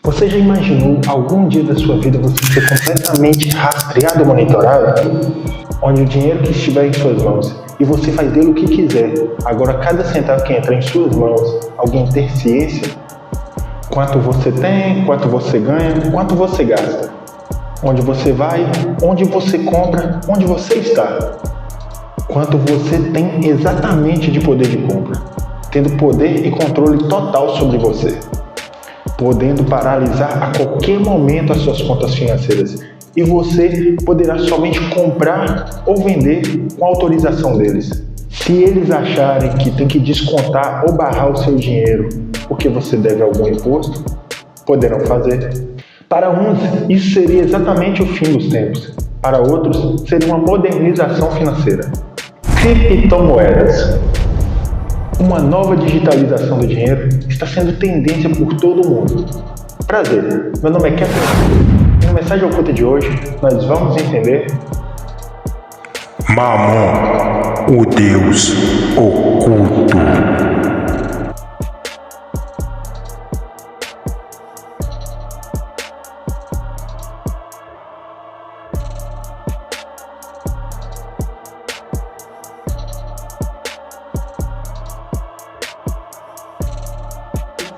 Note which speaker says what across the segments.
Speaker 1: Você já imaginou algum dia da sua vida você ser completamente rastreado ou monitorado? Onde o dinheiro que estiver em suas mãos e você faz dele o que quiser. Agora cada centavo que entra em suas mãos, alguém ter ciência? Quanto você tem, quanto você ganha, quanto você gasta? Onde você vai, onde você compra, onde você está? Quanto você tem exatamente de poder de compra, tendo poder e controle total sobre você, podendo paralisar a qualquer momento as suas contas financeiras, e você poderá somente comprar ou vender com autorização deles. Se eles acharem que tem que descontar ou barrar o seu dinheiro porque você deve algum imposto, poderão fazer. Para uns, isso seria exatamente o fim dos tempos. Para outros, seria uma modernização financeira. Criptomoedas. Uma nova digitalização do dinheiro está sendo tendência por todo o mundo. Prazer, meu nome é Kevin e na mensagem oculta de hoje nós vamos entender
Speaker 2: Mamon, o Deus oculto.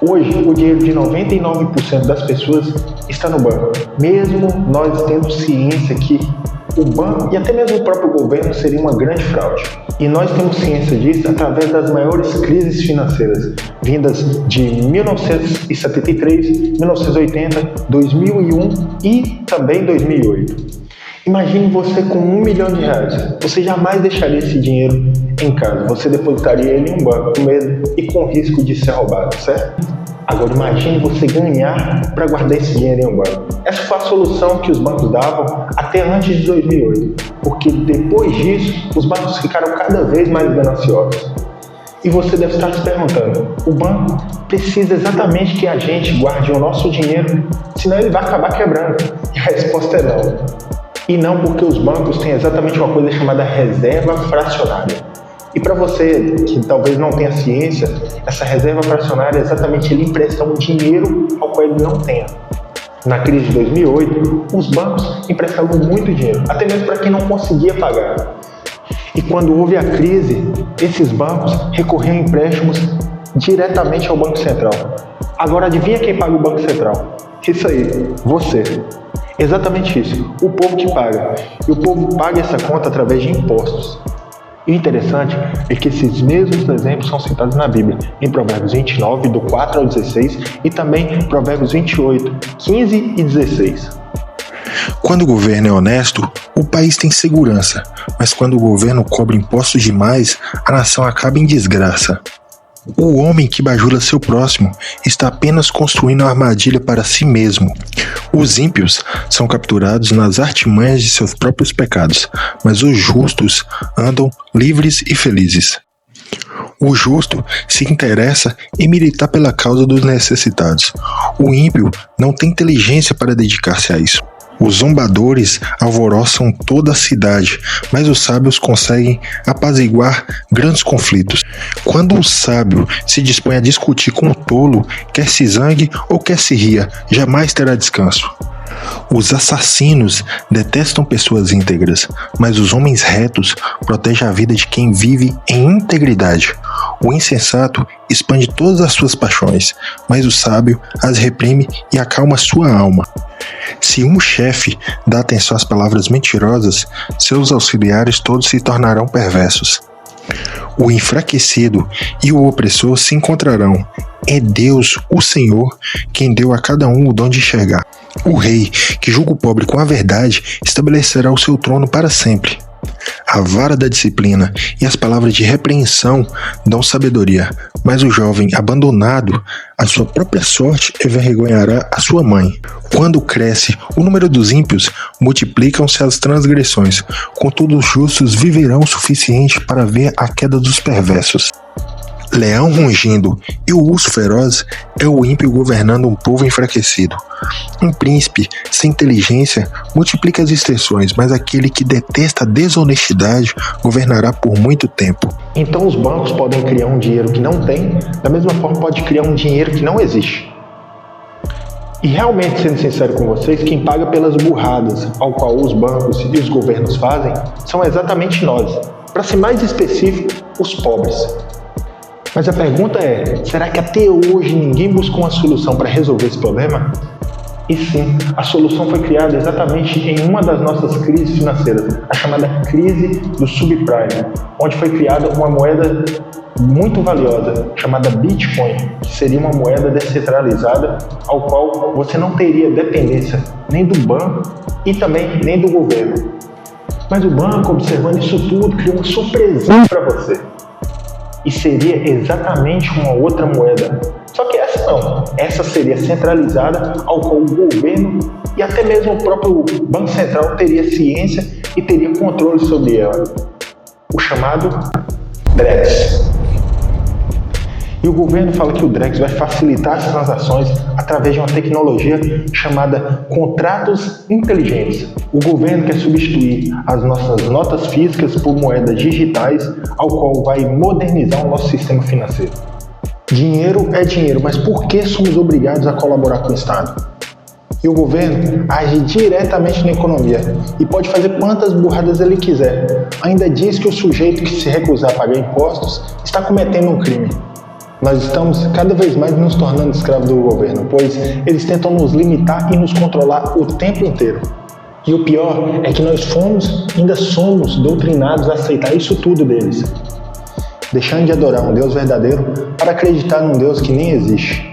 Speaker 1: Hoje, o dinheiro de 99% das pessoas está no banco, mesmo nós tendo ciência que o banco e até mesmo o próprio governo seria uma grande fraude. E nós temos ciência disso através das maiores crises financeiras, vindas de 1973, 1980, 2001 e também 2008. Imagine você com R$1 milhão. Você jamais deixaria esse dinheiro em casa. Você depositaria ele em um banco com medo e com risco de ser roubado, certo? Agora imagine você ganhar para guardar esse dinheiro em um banco. Essa foi a solução que os bancos davam até antes de 2008. Porque depois disso, os bancos ficaram cada vez mais gananciosos. E você deve estar se perguntando, o banco precisa exatamente que a gente guarde o nosso dinheiro, senão ele vai acabar quebrando. E a resposta é não. E não porque os bancos têm exatamente uma coisa chamada reserva fracionária. E para você que talvez não tenha ciência, essa reserva fracionária é exatamente ele emprestar um dinheiro ao qual ele não tenha. Na crise de 2008, os bancos emprestavam muito dinheiro, até mesmo para quem não conseguia pagar. E quando houve a crise, esses bancos recorriam a empréstimos diretamente ao Banco Central. Agora adivinha quem paga o Banco Central? Isso aí, você. Exatamente isso, o povo que paga. E o povo paga essa conta através de impostos. E o interessante é que esses mesmos exemplos são citados na Bíblia, em Provérbios 29, do 4 ao 16, e também Provérbios 28, 15 e 16.
Speaker 2: Quando o governo é honesto, o país tem segurança, mas quando o governo cobra impostos demais, a nação acaba em desgraça. O homem que bajula seu próximo está apenas construindo uma armadilha para si mesmo. Os ímpios são capturados nas artimanhas de seus próprios pecados, mas os justos andam livres e felizes. O justo se interessa em militar pela causa dos necessitados. O ímpio não tem inteligência para dedicar-se a isso. Os zombadores alvoroçam toda a cidade, mas os sábios conseguem apaziguar grandes conflitos. Quando o sábio se dispõe a discutir com o tolo, quer se zangue ou quer se ria, jamais terá descanso. Os assassinos detestam pessoas íntegras, mas os homens retos protegem a vida de quem vive em integridade. O insensato expande todas as suas paixões, mas o sábio as reprime e acalma sua alma. Se um chefe dá atenção às palavras mentirosas, seus auxiliares todos se tornarão perversos. O enfraquecido e o opressor se encontrarão. É Deus, o Senhor, quem deu a cada um o dom de enxergar. O rei, que julga o pobre com a verdade, estabelecerá o seu trono para sempre. A vara da disciplina e as palavras de repreensão dão sabedoria, mas o jovem abandonado à sua própria sorte envergonhará a sua mãe. Quando cresce o número dos ímpios, multiplicam-se as transgressões, contudo os justos viverão o suficiente para ver a queda dos perversos. Leão rugindo e o urso feroz é o ímpio governando um povo enfraquecido. Um príncipe sem inteligência multiplica as extensões, mas aquele que detesta a desonestidade governará por muito tempo.
Speaker 1: Então os bancos podem criar um dinheiro que não tem, da mesma forma pode criar um dinheiro que não existe. E realmente, sendo sincero com vocês, quem paga pelas burradas ao qual os bancos e os governos fazem são exatamente nós. Para ser mais específico, os pobres. Mas a pergunta é, será que até hoje ninguém buscou uma solução para resolver esse problema? E sim, a solução foi criada exatamente em uma das nossas crises financeiras, a chamada crise do subprime, onde foi criada uma moeda muito valiosa, chamada Bitcoin, que seria uma moeda descentralizada, ao qual você não teria dependência nem do banco e também nem do governo. Mas o banco, observando isso tudo, criou uma surpresinha para você. E seria exatamente uma outra moeda. Só que essa não. Essa seria centralizada, ao qual o governo e até mesmo o próprio Banco Central teria ciência e teria controle sobre ela. O chamado Drex. E o governo fala que o Drex vai facilitar as transações através de uma tecnologia chamada contratos inteligentes. O governo quer substituir as nossas notas físicas por moedas digitais, ao qual vai modernizar o nosso sistema financeiro. Dinheiro é dinheiro, mas por que somos obrigados a colaborar com o Estado? E o governo age diretamente na economia e pode fazer quantas burradas ele quiser. Ainda diz que o sujeito que se recusar a pagar impostos está cometendo um crime. Nós estamos cada vez mais nos tornando escravos do governo, pois eles tentam nos limitar e nos controlar o tempo inteiro. E o pior é que nós fomos e ainda somos doutrinados a aceitar isso tudo deles, deixando de adorar um Deus verdadeiro para acreditar num Deus que nem existe.